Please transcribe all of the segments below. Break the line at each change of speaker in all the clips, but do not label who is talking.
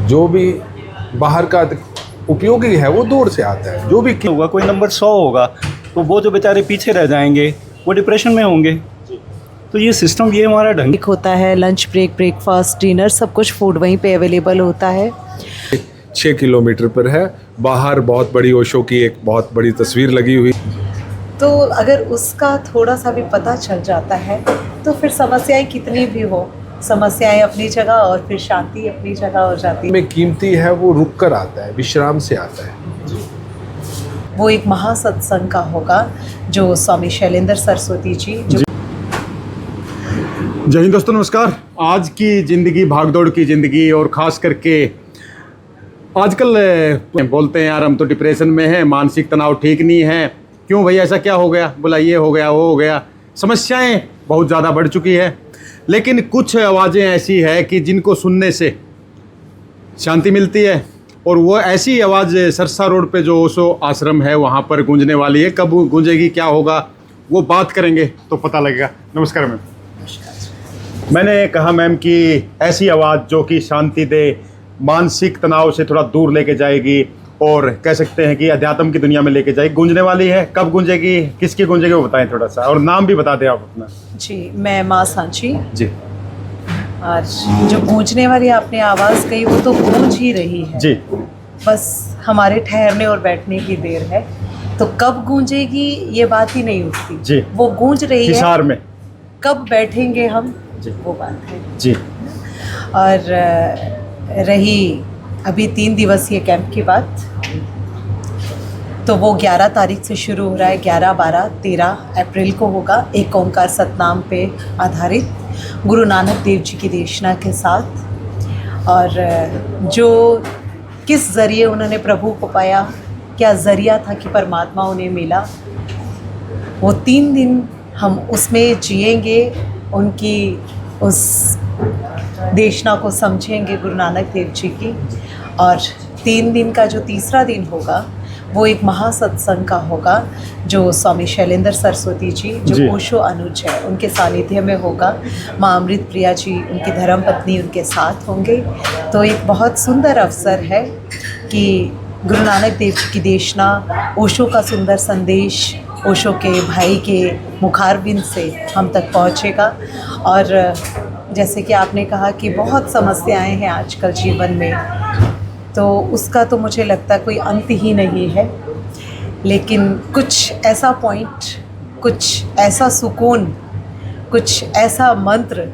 जो भी बाहर का उपयोगी है वो दूर से आता है। जो भी
होगा कोई नंबर 100 होगा तो वो जो बेचारे पीछे रह जाएंगे वो डिप्रेशन में होंगे। तो ये सिस्टम, ये हमारा ढंग
होता है। लंच ब्रेक, ब्रेकफास्ट, डिनर, सब कुछ फूड वहीं पे अवेलेबल होता है।
6 किलोमीटर पर है। बाहर बहुत बड़ी ओशो की एक बहुत बड़ी तस्वीर लगी हुई।
तो अगर उसका थोड़ा सा भी पता चल जाता है तो फिर समस्याएं कितनी भी हो, समस्याएं अपनी जगह और फिर शांति अपनी जगह हो जाती है।
में कीमती है वो रुक कर आता है, विश्राम से आता है।
वो एक महासत्संग का होगा जो स्वामी शैलेंद्र सरस्वती जी जो
जय हिंद दोस्तों, नमस्कार। आज की ज़िंदगी भागदौड़ की ज़िंदगी और ख़ास करके आजकल बोलते हैं यार हम तो डिप्रेशन में हैं, मानसिक तनाव ठीक नहीं है। क्यों भाई, ऐसा क्या हो गया? बोला ये हो गया, वो हो गया। समस्याएं बहुत ज़्यादा बढ़ चुकी है। लेकिन कुछ आवाज़ें ऐसी है कि जिनको सुनने से शांति मिलती है। और वो ऐसी आवाज़ सरसा रोड पे जो ओशो आश्रम है वहाँ पर गूंजने वाली है। कब गूंजेगी, क्या होगा, वो बात करेंगे तो पता लगेगा। नमस्कार मैम। मैंने कहा मैम कि ऐसी आवाज़ जो कि शांति दे, मानसिक तनाव से थोड़ा दूर लेके जाएगी और कह सकते हैं कि अध्यात्म की दुनिया में लेके जाएगी, गूंजने वाली है। कब गूंजेगी, किसकी गूंजेगी, वो बताएं थोड़ा सा, और नाम भी बता दें आप अपना।
जी, मैं माँ सांची
जी
आज जो गूंजने वाली आपने आवाज़ कही वो तो गूंज ही रही है
जी।
बस हमारे ठहरने और बैठने की देर है। तो कब गूंजेगी ये बात ही नहीं उठती
जी।
वो गूंज रही है।
हिसार में
कब बैठेंगे हम
जी।
वो बात है
जी।
और रही अभी 3 दिवसीय कैंप की बात, तो वो 11 तारीख से शुरू हो रहा है। 11, 12, 13 अप्रैल को होगा। एक ओंकार सतनाम पे आधारित गुरु नानक देव जी की देशना के साथ। और जो किस ज़रिए उन्होंने प्रभु को पाया, क्या ज़रिया था कि परमात्मा उन्हें मिला, वो 3 दिन हम उसमें जिएंगे, उनकी उस देशना को समझेंगे गुरु नानक देव जी की। और 3 दिन का जो तीसरा दिन होगा वो एक महासत्संग का होगा जो स्वामी शैलेंद्र सरस्वती जी जो ओशो अनुज है उनके सानिध्य में होगा। माँ अमृत प्रिया जी उनकी धर्मपत्नी उनके साथ होंगे। तो एक बहुत सुंदर अवसर है कि गुरु नानक देव जी की देशना, ओशो का सुंदर संदेश ओशो के भाई के मुखारबिंद से हम तक पहुँचेगा। और जैसे कि आपने कहा कि बहुत समस्याएं हैं आजकल जीवन में, तो उसका तो मुझे लगता है कोई अंत ही नहीं है। लेकिन कुछ ऐसा पॉइंट, कुछ ऐसा सुकून, कुछ ऐसा मंत्र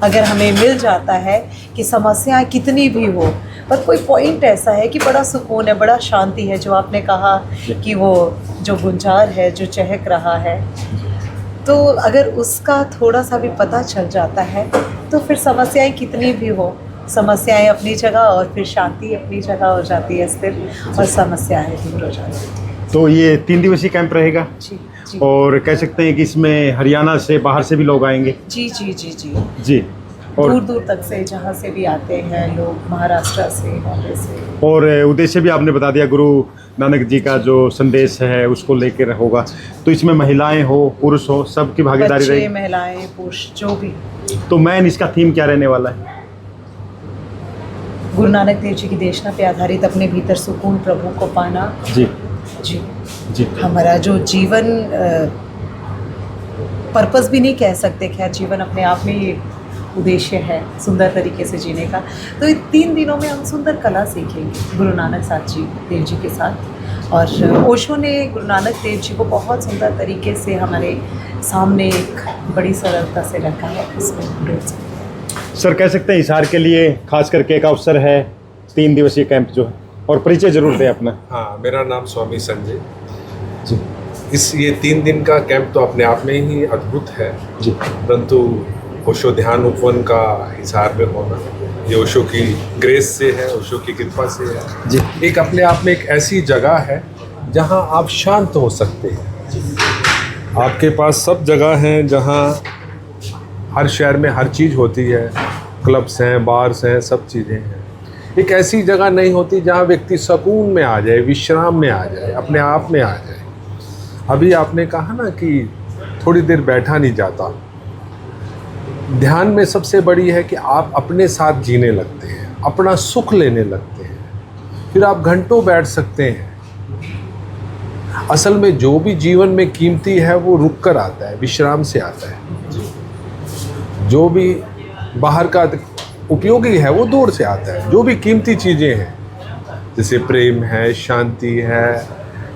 अगर हमें मिल जाता है कि समस्याएं कितनी भी हो, पर कोई पॉइंट ऐसा है कि बड़ा सुकून है, बड़ा शांति है। जो आपने कहा कि वो जो गुंजार है, जो चहक रहा है, तो अगर उसका थोड़ा सा भी पता चल जाता है तो फिर समस्याएं कितनी भी हो, समस्याएं अपनी जगह और फिर शांति अपनी जगह हो जाती है स्थिर, और समस्याएं दूर हो जाती हैं।
तो ये 3 दिवसीय कैंप रहेगा
जी जी।
और कह सकते हैं कि इसमें हरियाणा से, बाहर से भी लोग आएंगे।
जी जी जी जी
जी। और
दूर दूर तक से, जहाँ से भी आते हैं लोग, महाराष्ट्र से, बॉम्बे से।
और उद्देश्य भी आपने बता दिया, गुरु नानक जी का जो संदेश है उसको लेकर होगा। तो इसमें महिलाएं हो, पुरुष हो, सबकी भागीदारी
बच्चे,
रहेगी।
महिलाएं, पुरुष, जो भी।
तो मैन इसका थीम क्या रहने वाला है?
गुरु नानक देव जी की देशना पे आधारित अपने भीतर सुकून, प्रभु को पाना।
जी
जी
जी।
हमारा जो जीवन, पर्पस भी नहीं कह सकते, खैर जीवन अपने आप में ही उद्देश्य है सुंदर तरीके से जीने का। तो इन 3 दिनों में हम सुंदर कला सीखेंगे गुरु नानक साथ जी देव जी के साथ। और ओशो ने गुरु नानक देव जी को बहुत सुंदर तरीके से हमारे सामने एक बड़ी सरलता से रखा है। उसमें
सर कह सकते हैं हिसार के लिए खास करके एक अवसर है 3 दिवसीय कैंप जो है, और परिचय जरूर दें अपना।
हाँ, मेरा नाम स्वामी संजय जी। ये 3 दिन का कैंप तो अपने आप में ही अद्भुत है
जी।
परंतु ओशो ध्यान उपवन का हिसार में होना, ये ओशो की ग्रेस से है, ओशो की कृपा से है
जी।
एक अपने आप में एक ऐसी जगह है जहाँ आप शांत हो सकते हैं। आपके पास सब जगह हैं जहाँ हर शहर में हर चीज़ होती है, क्लब्स हैं, बार्स हैं, सब चीज़ें हैं। एक ऐसी जगह नहीं होती जहाँ व्यक्ति सुकून में आ जाए, विश्राम में आ जाए, अपने आप में आ जाए। अभी आपने कहा ना कि थोड़ी देर बैठा नहीं जाता। ध्यान में सबसे बड़ी है कि आप अपने साथ जीने लगते हैं। अपना सुख लेने लगते हैं, फिर आप घंटों बैठ सकते हैं। असल में जो भी जीवन में कीमती है वो रुक कर आता है, विश्राम से आता है। जो भी बाहर का उपयोगी है वो दूर से आता है। जो भी कीमती चीज़ें हैं जैसे प्रेम है, शांति है,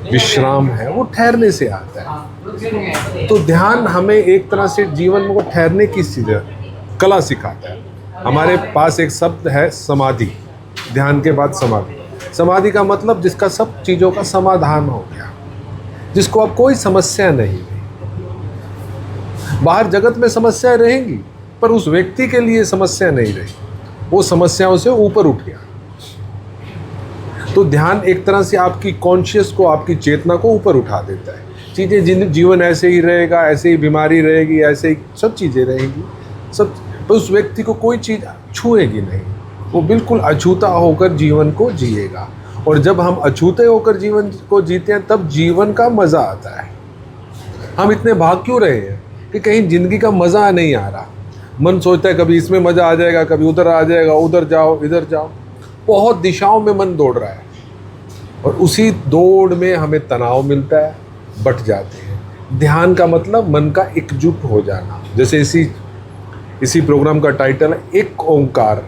विश्राम है, वो ठहरने से आता है। तो ध्यान हमें एक तरह से जीवन में वो ठहरने की कला सिखाता है। हमारे पास एक शब्द है समाधि, ध्यान के बाद समाधि। समाधि का मतलब जिसका सब चीज़ों का समाधान हो गया, जिसको अब कोई समस्या नहीं रही। बाहर जगत में समस्याएं रहेंगी पर उस व्यक्ति के लिए समस्या नहीं रही, वो समस्याओं से ऊपर उठ गया। तो ध्यान एक तरह से आपकी कॉन्शियस को, आपकी चेतना को ऊपर उठा देता है। चीज़ें जीवन ऐसे ही रहेगा, ऐसे ही बीमारी रहेगी, ऐसे ही सब चीज़ें रहेंगी, सब। तो उस व्यक्ति को कोई चीज़ छूएगी नहीं, वो बिल्कुल अछूता होकर जीवन को जिएगा। और जब हम अछूते होकर जीवन को जीते हैं तब जीवन का मज़ा आता है। हम इतने भाग क्यों रहे हैं कि कहीं ज़िंदगी का मज़ा नहीं आ रहा। मन सोचता है कभी इसमें मज़ा आ जाएगा, कभी उधर आ जाएगा, उधर जाओ इधर जाओ, बहुत दिशाओं में मन दौड़ रहा है। और उसी दौड़ में हमें तनाव मिलता है, बट जाते हैं। ध्यान का मतलब मन का एकजुट हो जाना। जैसे इसी प्रोग्राम का टाइटल है एक ओंकार,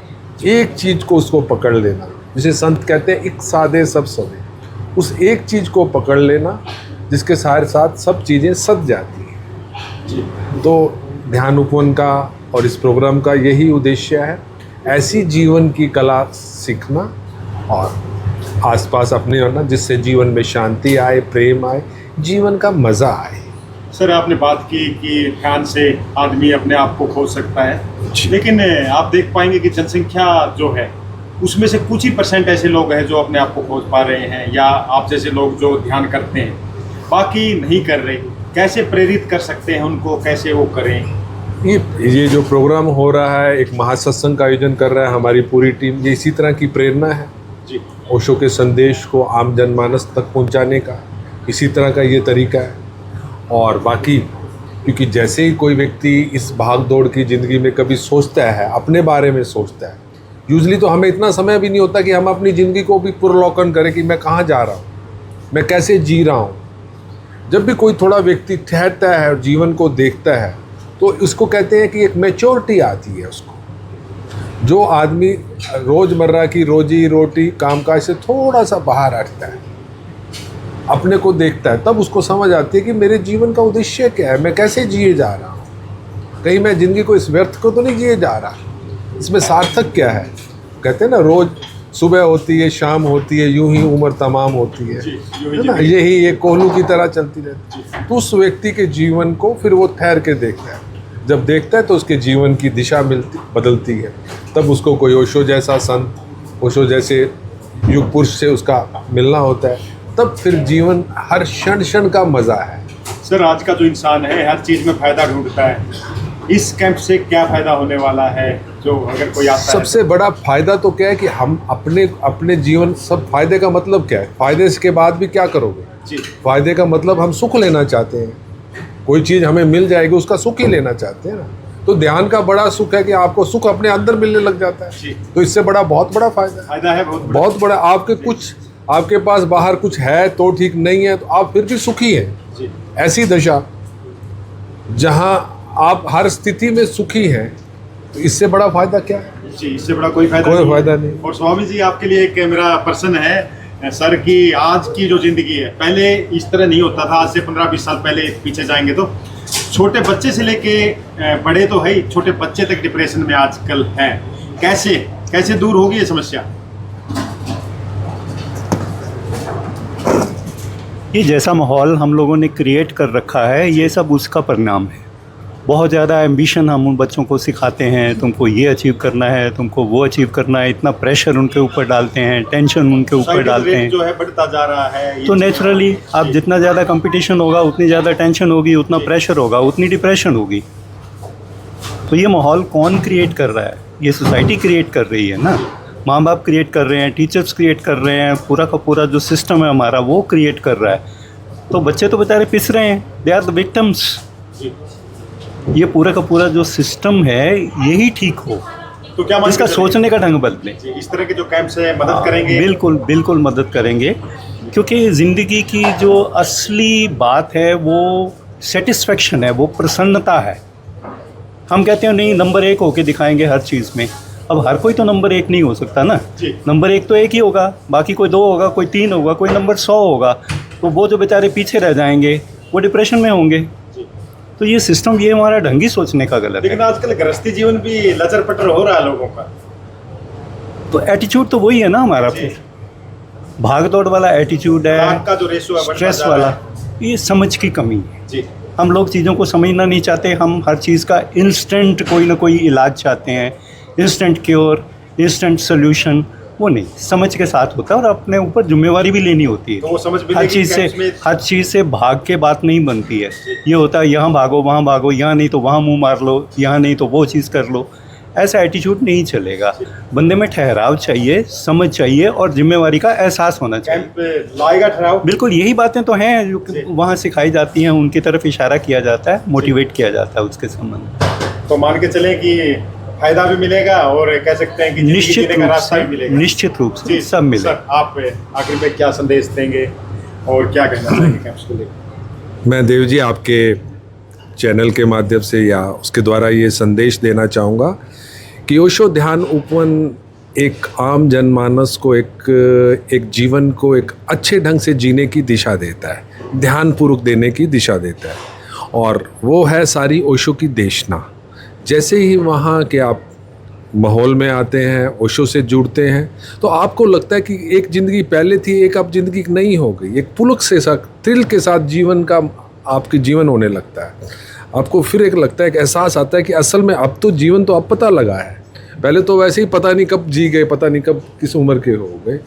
एक चीज़ को उसको पकड़ लेना। जिसे संत कहते हैं एक साधे सब सवे, उस एक चीज़ को पकड़ लेना जिसके साथ साथ सब चीज़ें सज जाती हैं। तो ध्यान उपवन का और इस प्रोग्राम का यही उद्देश्य है, ऐसी जीवन की कला सीखना और आसपास अपने होना, जिससे जीवन में शांति आए, प्रेम आए, जीवन का मज़ा आए।
सर, आपने बात की कि ध्यान से आदमी अपने आप को खो सकता है, लेकिन आप देख पाएंगे कि जनसंख्या जो है उसमें से कुछ ही % ऐसे लोग हैं जो अपने आप को खोज पा रहे हैं, या आप जैसे लोग जो ध्यान करते हैं, बाकी नहीं कर रहे। कैसे प्रेरित कर सकते हैं उनको, कैसे वो करें?
ये जो प्रोग्राम हो रहा है, एक महासत्संग का आयोजन कर रहा है हमारी पूरी टीम, ये इसी तरह की प्रेरणा है
जी।
ओशो के संदेश को आम जनमानस तक पहुंचाने का इसी तरह का ये तरीका है। और बाकी क्योंकि जैसे ही कोई व्यक्ति इस भाग दौड़ की ज़िंदगी में कभी सोचता है, अपने बारे में सोचता है, यूजली तो हमें इतना समय भी नहीं होता कि हम अपनी ज़िंदगी को भी पुनर्लोकन करें कि मैं कहाँ जा रहा हूँ, मैं कैसे जी रहा हूँ। जब भी कोई थोड़ा व्यक्ति ठहरता है और जीवन को देखता है तो उसको कहते हैं कि एक मैच्योरिटी आती है उसको। जो आदमी रोज़मर्रा की रोजी रोटी कामकाज से थोड़ा सा बाहर हटता है, अपने को देखता है, तब उसको समझ आती है कि मेरे जीवन का उद्देश्य क्या है, मैं कैसे जिए जा रहा हूँ, कहीं मैं ज़िंदगी को इस व्यर्थ को तो नहीं जिए जा रहा, इसमें सार्थक क्या है। कहते हैं ना, रोज़ सुबह होती है, शाम होती है, यूं ही उम्र तमाम होती है ना, यही एक कोहलू की तरह चलती रहती है। तो उस व्यक्ति के जीवन को फिर वो ठहर के देखता है। जब देखता है तो उसके जीवन की दिशा बदलती है। तब उसको कोई ओशो जैसा संत, ओशो जैसे युग पुरुष से उसका मिलना होता है, तब फिर जीवन हर क्षण क्षण का मज़ा है।
सर, आज का जो इंसान है हर चीज़ में फ़ायदा ढूंढता है। इस कैंप से क्या फ़ायदा होने वाला है, जो अगर कोई आता है?
सबसे बड़ा फ़ायदा तो क्या है कि हम अपने जीवन, सब फ़ायदे का मतलब क्या है, फ़ायदे के बाद भी क्या करोगे
जी।
फ़ायदे का मतलब हम सुख लेना चाहते हैं, कोई चीज़ हमें मिल जाएगी उसका सुख ही लेना चाहते हैं ना। तो ध्यान का बड़ा सुख है कि आपको सुख अपने अंदर मिलने लग जाता है। तो इससे बहुत बड़ा फ़ायदा
है,
बहुत बड़ा। आपके पास बाहर कुछ है तो ठीक, नहीं है तो आप फिर भी सुखी हैं। ऐसी दशा जहां आप हर स्थिति में सुखी हैं, तो इससे बड़ा फायदा क्या है
जी? इससे बड़ा कोई फायदा नहीं। और स्वामी जी, आपके लिए एक मेरा प्रश्न है सर कि आज की जो ज़िंदगी है, पहले इस तरह नहीं होता था। आज से 15-20 साल पहले पीछे जाएंगे तो छोटे बच्चे से लेके बड़े तो है ही, छोटे बच्चे तक डिप्रेशन में आजकल हैं। कैसे दूर होगी ये समस्या?
ये जैसा माहौल हम लोगों ने क्रिएट कर रखा है, ये सब उसका परिणाम है। बहुत ज़्यादा एम्बिशन हम उन बच्चों को सिखाते हैं, तुमको ये अचीव करना है, तुमको वो अचीव करना है, इतना प्रेशर उनके ऊपर डालते हैं, टेंशन उनके ऊपर डालते हैं,
जो है बढ़ता जा रहा है।
तो नेचुरली आप जितना ज़्यादा कंपटीशन होगा, उतनी ज़्यादा टेंशन होगी, उतना प्रेशर होगा, उतनी डिप्रेशन होगी। तो ये माहौल कौन क्रिएट कर रहा है? ये सोसाइटी क्रिएट कर रही है ना। माँ बाप क्रिएट कर रहे हैं, टीचर्स क्रिएट कर रहे हैं, पूरा का पूरा जो सिस्टम है हमारा वो क्रिएट कर रहा है। तो बच्चे तो बेचारे पिस रहे हैं, दे आर द विक्टिम्स। ये पूरा का पूरा जो सिस्टम है यही ठीक हो,
तो क्या मान
इसका
के चलें?
सोचने का ढंग बदले।
जी, इस तरह के जो कैंप्स हैं मदद करेंगे।
बिल्कुल बिल्कुल मदद करेंगे, क्योंकि ज़िंदगी की जो असली बात है वो सेटिस्फेक्शन है, वो प्रसन्नता है। हम कहते हैं नहीं नंबर 1 होके दिखाएंगे हर चीज़ में, अब हर कोई तो नंबर 1 नहीं हो सकता ना।
जी।
नंबर 1 तो 1 ही होगा, बाकी कोई 2 होगा, कोई 3 होगा, कोई नंबर 100 होगा, तो वो जो बेचारे पीछे रह जाएंगे वो डिप्रेशन में होंगे। तो ये सिस्टम, ये हमारा ढंग ही सोचने का गलत
लेकिन
है।
आजकल गृहस्थी जीवन भी लचर पटर हो रहा है लोगों का।
तो एटीट्यूड तो वही है ना हमारा,
जी।
फिर भाग दौड़ वाला एटीट्यूड है,
आग का जो रेशो है बढ़ता
स्ट्रेस
जा रहा
वाला,
है।
ये समझ की कमी है।
जी,
हम लोग चीज़ों को समझना नहीं चाहते, हम हर चीज़ का इंस्टेंट कोई ना कोई इलाज चाहते हैं, इंस्टेंट क्योर, इंस्टेंट सोल्यूशन। वो नहीं, समझ के साथ होता है और अपने ऊपर जिम्मेवारी भी लेनी होती
तो
है।
वो समझ
हर
मिलेगी
चीज़
कैंप्स में।
से हर चीज़ से भाग के बात नहीं बनती है। ये होता है यहाँ भागो वहाँ भागो, यहाँ नहीं तो वहाँ मुंह मार लो, यहाँ नहीं तो वो चीज़ कर लो, ऐसा एटीट्यूड नहीं चलेगा। बंदे में ठहराव चाहिए, समझ चाहिए और जिम्मेवारी का एहसास होना चाहिए।
कैंप लाएगा ठहराव।
बिल्कुल यही बातें तो हैं जो वहाँ सिखाई जाती हैं, उनकी तरफ इशारा किया जाता है, मोटिवेट किया जाता है उसके संबंध में।
तो मान के चलें कि फायदा भी मिलेगा और कह सकते हैं कि जिंदगी
निश्चित
जीने का
रूप
रास्ता भी
से,
मिलेगा।
निश्चित रूप से
जी
सब मिले।
सर, आप आखिर में क्या संदेश देंगे और क्या कहना चाहेंगे कैंप्स को लेकर?
मैं देव जी आपके चैनल के माध्यम से या उसके द्वारा ये संदेश देना चाहूँगा कि ओशो ध्यान उपवन एक आम जनमानस को एक जीवन को एक अच्छे ढंग से जीने की दिशा देता है, ध्यानपूर्वक देने की दिशा देता है। और वो है सारी ओशो की देशना। जैसे ही वहाँ के आप माहौल में आते हैं, ओशो से जुड़ते हैं, तो आपको लगता है कि एक ज़िंदगी पहले थी, एक अब ज़िंदगी नहीं हो गई। एक पुलक से साथ, थ्रिल के साथ जीवन का आपके जीवन होने लगता है। आपको फिर एक लगता है, एक एहसास आता है कि असल में अब तो जीवन तो अब पता लगा है, पहले तो वैसे ही पता नहीं कब जी गए, पता नहीं कब किस उम्र के हो गए।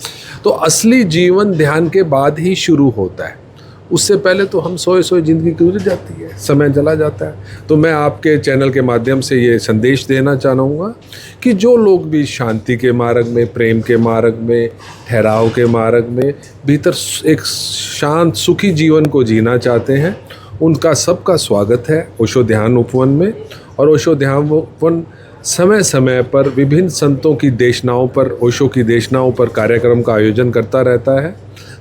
तो असली जीवन ध्यान के बाद ही शुरू होता है, उससे पहले तो हम सोए ज़िंदगी गुजर जाती है, समय चला जाता है। तो मैं आपके चैनल के माध्यम से ये संदेश देना चाहूँगा कि जो लोग भी शांति के मार्ग में, प्रेम के मार्ग में, ठहराव के मार्ग में भीतर एक शांत सुखी जीवन को जीना चाहते हैं, उनका सबका स्वागत है ओशो ध्यान उपवन में। और ओशो ध्यान उपवन समय समय पर विभिन्न संतों की देशनाओं पर, ओशो की देशनाओं पर कार्यक्रम का आयोजन करता रहता है।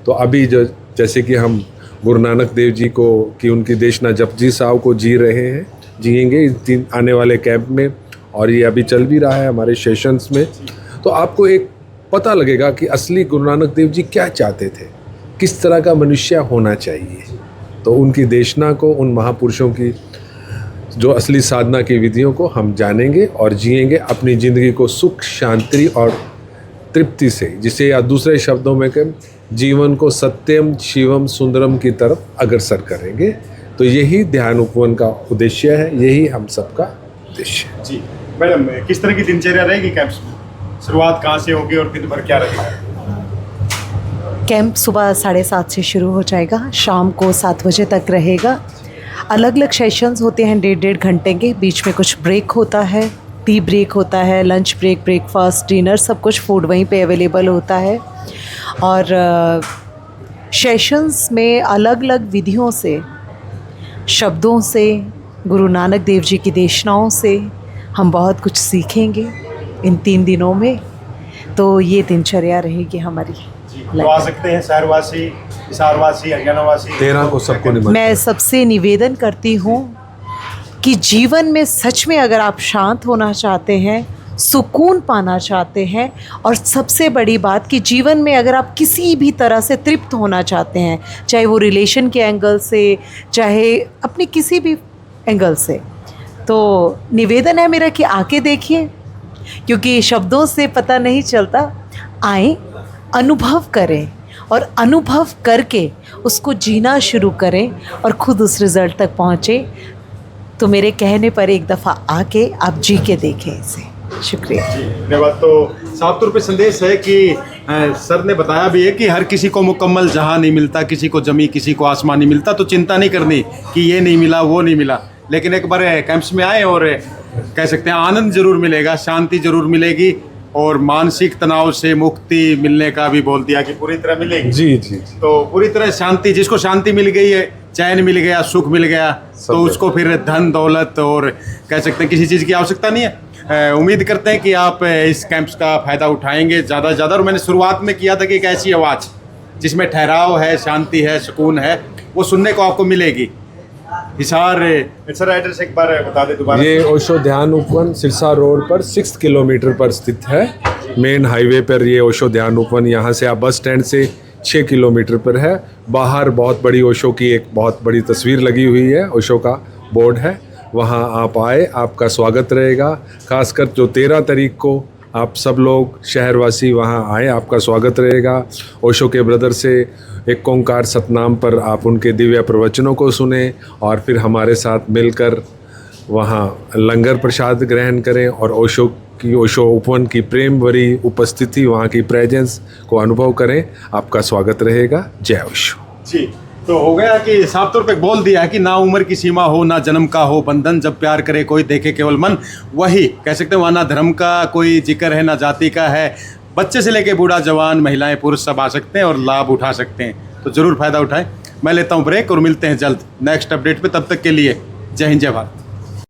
तो अभी जो जैसे कि हम गुरु नानक देव जी को कि उनकी देशना जपजी साहब को जिएंगे इस आने वाले कैंप में, और ये अभी चल भी रहा है हमारे सेशंस में। तो आपको एक पता लगेगा कि असली गुरु नानक देव जी क्या चाहते थे, किस तरह का मनुष्य होना चाहिए। तो उनकी देशना को, उन महापुरुषों की जो असली साधना की विधियों को हम जानेंगे और जिएंगे अपनी ज़िंदगी को सुख, शांति और तृप्ति से, जिसे या दूसरे शब्दों में कहें जीवन को सत्यम शिवम सुंदरम की तरफ अग्रसर करेंगे। तो यही ध्यान उपवन का उद्देश्य है, यही हम सबका उद्देश्य है।
जी मैडम, किस तरह की दिनचर्या रहेगी कैंप्स में? शुरुआत कहाँ से होगी और दिन भर क्या रहेगा?
कैंप सुबह 7:30 से शुरू हो जाएगा, शाम को 7 बजे तक रहेगा। अलग अलग सेशंस होते हैं 1.5 घंटे के, बीच में कुछ ब्रेक होता है, टी ब्रेक होता है, लंच ब्रेक, ब्रेकफास्ट, डिनर, सब कुछ फूड वहीं पे अवेलेबल होता है। और सेशंस में अलग अलग विधियों से, शब्दों से, गुरु नानक देव जी की देशनाओं से हम बहुत कुछ सीखेंगे इन 3 दिनों में। तो ये दिनचर्या रहेगी हमारी।
तो आ सकते हैं शहरवासी, हिसारवासी, हरियाणावासी,
13 को सबको निमंत्रण।
मैं सबसे निवेदन करती हूँ कि जीवन में सच में अगर आप शांत होना चाहते हैं, सुकून पाना चाहते हैं, और सबसे बड़ी बात कि जीवन में अगर आप किसी भी तरह से तृप्त होना चाहते हैं, चाहे वो रिलेशन के एंगल से, चाहे अपने किसी भी एंगल से, तो निवेदन है मेरा कि आके देखिए, क्योंकि शब्दों से पता नहीं चलता। आएँ, अनुभव करें और अनुभव करके उसको जीना शुरू करें और ख़ुद उस रिज़ल्ट तक पहुँचे। तो मेरे कहने पर एक दफ़ा आके आप जी के देखें इसे। शुक्रिया।
धन्यवाद। तो साफ तौर पे संदेश है कि सर ने बताया भी है कि हर किसी को मुकम्मल जहां नहीं मिलता, किसी को जमी, किसी को आसमान नहीं मिलता। तो चिंता नहीं करनी कि ये नहीं मिला, वो नहीं मिला, लेकिन एक बार कैंप्स में आए और कह सकते हैं आनंद जरूर मिलेगा, शांति जरूर मिलेगी, और मानसिक तनाव से मुक्ति मिलने का भी बोल दिया कि पूरी तरह मिलेगी।
जी जी।
तो पूरी तरह शांति, जिसको शांति मिल गई है, चैन मिल गया, सुख मिल गया, तो उसको फिर धन दौलत और कह सकते हैं किसी चीज़ की आवश्यकता नहीं है। उम्मीद करते हैं कि आप इस कैंप्स का फ़ायदा उठाएंगे ज़्यादा से ज़्यादा। और मैंने शुरुआत में किया था कि एक ऐसी आवाज़ जिसमें ठहराव है, शांति है, सुकून है, वो सुनने को आपको मिलेगी। हिसार सर एड्रेस एक बार बता दें दोबारा।
ये ओशो ध्यान उपवन सिरसा रोड पर 6 किलोमीटर पर स्थित है। मेन हाईवे पर ये ओशो ध्यान उपवन, यहाँ से आप बस स्टैंड से 6 किलोमीटर पर है। बाहर बहुत बड़ी ओशो की एक बहुत बड़ी तस्वीर लगी हुई है, ओशो का बोर्ड है, वहाँ आप आए, आपका स्वागत रहेगा। खासकर जो 13 तारीख को आप सब लोग शहरवासी वहाँ आए, आपका स्वागत रहेगा। ओशो के ब्रदर से एक ओंकार सतनाम पर आप उनके दिव्य प्रवचनों को सुने और फिर हमारे साथ मिलकर वहाँ लंगर प्रसाद ग्रहण करें और ओशो उपवन की प्रेम भरी उपस्थिति, वहाँ की प्रेजेंस को अनुभव करें। आपका स्वागत रहेगा। जय ओशो।
जी, तो हो गया कि साफ तौर पे बोल दिया है कि ना उम्र की सीमा हो, ना जन्म का हो बंधन, जब प्यार करे कोई देखे केवल मन। वही कह सकते हैं, वहाँ ना धर्म का कोई जिक्र है, ना जाति का है। बच्चे से लेके बूढ़ा जवान, महिलाएं पुरुष सब आ सकते हैं और लाभ उठा सकते हैं, तो ज़रूर फ़ायदा उठाएं। मैं लेता हूँ ब्रेक और मिलते हैं जल्द नेक्स्ट अपडेट पे। तब तक के लिए जय हिंद, जय भारत।